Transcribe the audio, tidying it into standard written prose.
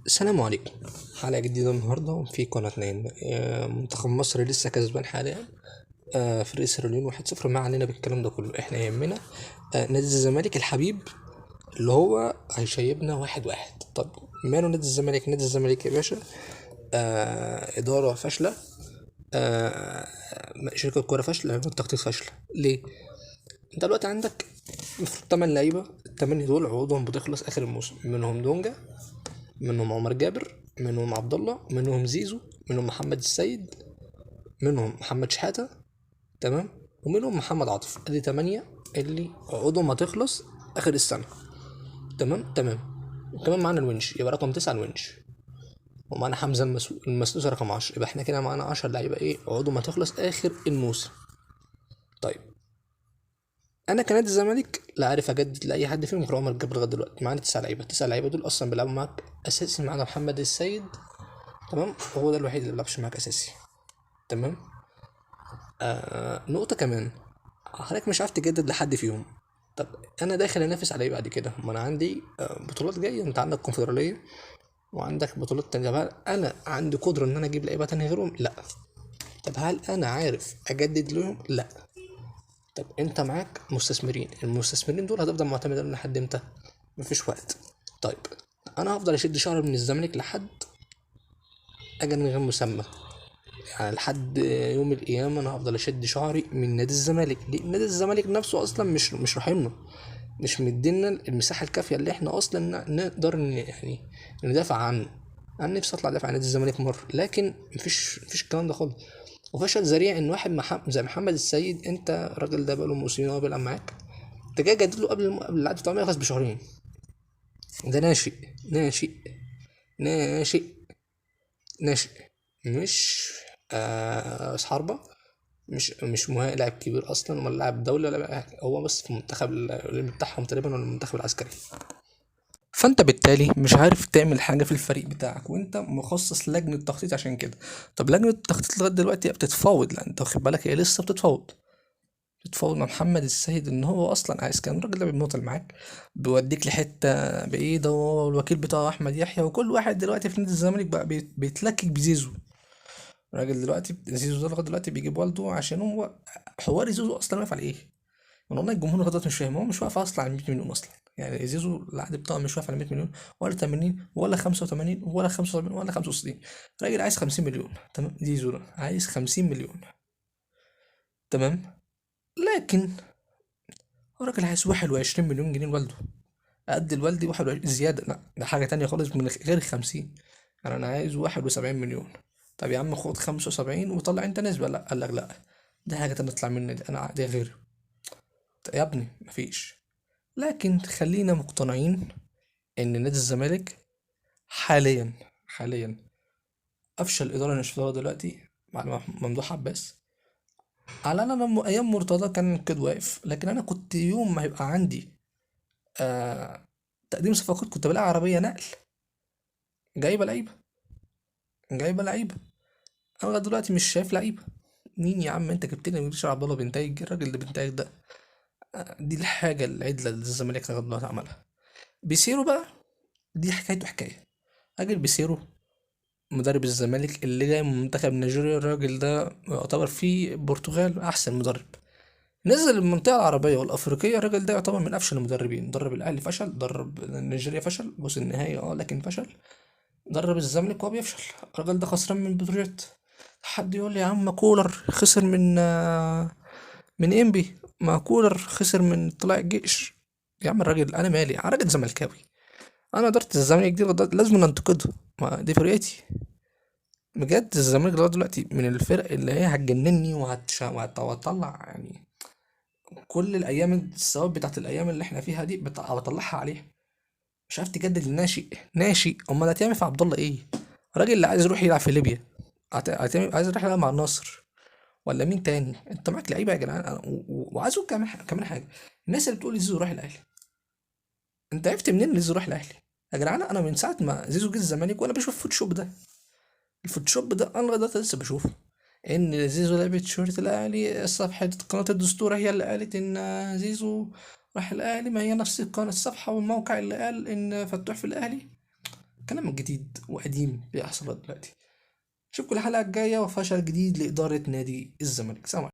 السلام عليكم. حلقة جديدة النهاردة في قناة اتنين. منتخب مصر لسه كسبان حاليا فريق سيراليون 1-0. ما علينا بالكلام ده كله، احنا يهمنا نادي الزمالك الحبيب اللي هو هيشيبنا 1-1. طب ماله نادي الزمالك؟ نادي الزمالك يا باشا إدارة فاشلة، آه شركة كورة فاشلة، التخطيط فاشلة. ليه؟ انت دلوقتي عندك المفروض 8 لعيبة، التمانية دول عقودهم بتخلص آخر الموسم، منهم دونجا، منهم عمر جابر، منهم عبد الله، منهم زيزو، منهم محمد السيد، منهم محمد شحاتة، تمام، ومنهم محمد عاطف. ادي تمانية اللي عقودهم هتخلص اخر السنة. تمام. وكمان معانا الونش، يبقى رقم 9 الونش، ومعانا حمزة المسلوسي رقم 10. يبقى احنا كده معانا 10 لعيبة ايه عقودهم هتخلص اخر الموسم. طيب انا كنادي الزمالك لا عارف اجدد لاي حد فيهم غير عمر جابر لغايه دلوقتي. معانا 9 لعيبه، 9 لعيبه دول اصلا بيلعبوا معاك اساسي. معانا محمد السيد، تمام، وهو ده الوحيد اللي بيلعبش معاك اساسي. تمام. نقطة كمان، حضرتك مش عارف تجدد لحد فيهم. طب انا داخل انافس على ايه بعد كده؟ ما انا عندي بطولات جاية. انت عندك كونفدرالية وعندك بطولات تانية. طب هل انا عندي قدرة ان انا اجيب لعيبة تانية غيرهم؟ لا. طب هل انا عارف اجدد لهم؟ لا. طب انت معاك مستثمرين، المستثمرين دول هتفضل معتمد عليهم لحد امتى؟ مفيش وقت. طيب انا هفضل اشد شعر من الزمالك لحد اجل غير مسمى، يعني لحد يوم القيامة أنا هفضل أشد شعري من نادي الزمالك. ليه؟ نادي الزمالك نفسه أصلا مش راحمنا، مش مدينا المساحة الكافية اللي احنا أصلا نقدر يعني ندافع عنه. أنا نفسي أطلع أدافع عن نادي الزمالك مرة، لكن مفيش الكلام ده خالص. وفشل ذريع إن واحد زي محمد السيد، أنت الراجل ده بقاله موسمين وهو بيلعب معاك، أنت جاي جدد له قبل العقد بتاعه ما يخلص بشهرين. ده ناشئ ناشئ ناشئ، مش راس حربة، مش مهاجم لاعب كبير اصلا، ولا لاعب دولي ولا لاعب حاجة. هو بس في المنتخب اللي بتاعهم تقريبا، ولا المنتخب العسكري. فانت بالتالي مش عارف تعمل حاجه في الفريق بتاعك، وانت مخصص لجنه تخطيط عشان كده. طب لجنه التخطيط لغايه دلوقتي بتتفاوض، لان انت واخد بالك هي لسه بتتفاوض مع محمد السيد ان هو اصلا عايز. كان الراجل ده بيموطل معاك، بيوديك لحته بعيده، وهو الوكيل بتاعه احمد يحيى، وكل واحد دلوقتي في نادي الزمالك بقى بيتلكك بزيزو. الراجل دلوقتي زيزو ده لغايه دلوقتي بيجيب والده، عشان هو حوار زيزو اصلا واقف على ايه؟ من والله الجمهور لغايه دلوقتي مش فاهم. هو مش واقف اصلا على 100 مليون اصلا. يعني زيزو العقد بتاعه مش واقف على 100 مليون، ولا 80، ولا 85، ولا 75، ولا 65. الراجل عايز 50 مليون. تمام، زيزو ده عايز 50 مليون. تمام. لكن الراجل عايز 21 مليون جنيه لوالده. قد الوالدي 21 زياده؟ لا، ده حاجه تانية خالص من غير 50. يعني انا عايز 71 مليون. طب يا عم خد 75 وطلع انت نسبه. لا، قال لك لا، ده حاجه تانية تطلع مني، دي انا دي غير. يا ابني مفيش. لكن خلينا مقتنعين ان نادي الزمالك حاليا افشل اداره نشطه دلوقتي بعد ممدوح عباس. على انا لما ايام مرتضى كان كده واقف، لكن انا كنت يوم ما هيبقى عندي آه تقديم صفقات كنت بلاقي عربيه نقل جايبه لعيبه، جايبه لعيبه. انا لغاية دلوقتي مش شايف لعيبه. مين يا عم؟ انت جبت لي مدير عبد الله بنتايج، الراجل ده بنتايج ده دي الحاجه العدله اللي الزمالك لغايه دلوقتي عملها. بيسيرو بقى، دي حكايته حكايه. راجل بيسيرو مدرب الزمالك اللي جاي من منتخب نيجيريا، الراجل ده يعتبر فيه البرتغال احسن مدرب. نزل المنطقة العربية والأفريقية، الراجل ده يعتبر من أفشل المدربين. درب الأهلي فشل، درب نيجيريا فشل، وصل النهائي لكن فشل. درب الزمالك وهو بيفشل. الراجل ده خسران من بتروجيت. حد يقول لي يا عم كولر خسر من إنبي، ما كولر خسر من طلائع الجيش. يا عم الراجل أنا مالي، أنا راجل زملكاوي. أنا إدارة الزمالك دي لازم ننتقدها، ما دي فرقتي. بجد الزمالك لغاية دلوقتي من الفرق اللي هي هتجنني وهتطلع يعني كل الأيام الثواب بتاعت الأيام اللي احنا فيها دي بطلعها عليها. مش عارف تجدد الناشئ. أمال هتعمل في عبد الله إيه؟ الراجل اللي عايز يروح يلعب في ليبيا، عايز يروح يلعب مع النصر، ولا مين تاني؟ أنت معاك لعيبة يا جدعان. وعايز أقول كمان حاجة. الناس اللي بتقول زيزو راح الأهلي، أنت عرفت منين إن زيزو راح الأهلي؟ يا جدعان أنا من ساعة ما زيزو جه الزمالك وأنا بشوف فوتوشوب ده. الفوتوشوب ده انا لغايه دلوقتي لسه بشوفه. ان زيزو لعب تيشيرت الاهلي، صفحه قناه الدستور هي اللي قالت ان زيزو راح الاهلي، ما هي نفس القناه الصفحه والموقع اللي قال ان فتوح في الاهلي. كلام جديد وقديم بيحصل دلوقتي. اشوفكم الحلقة الجاية وفشل جديد لإدارة نادي الزمالك. سلام عليكم.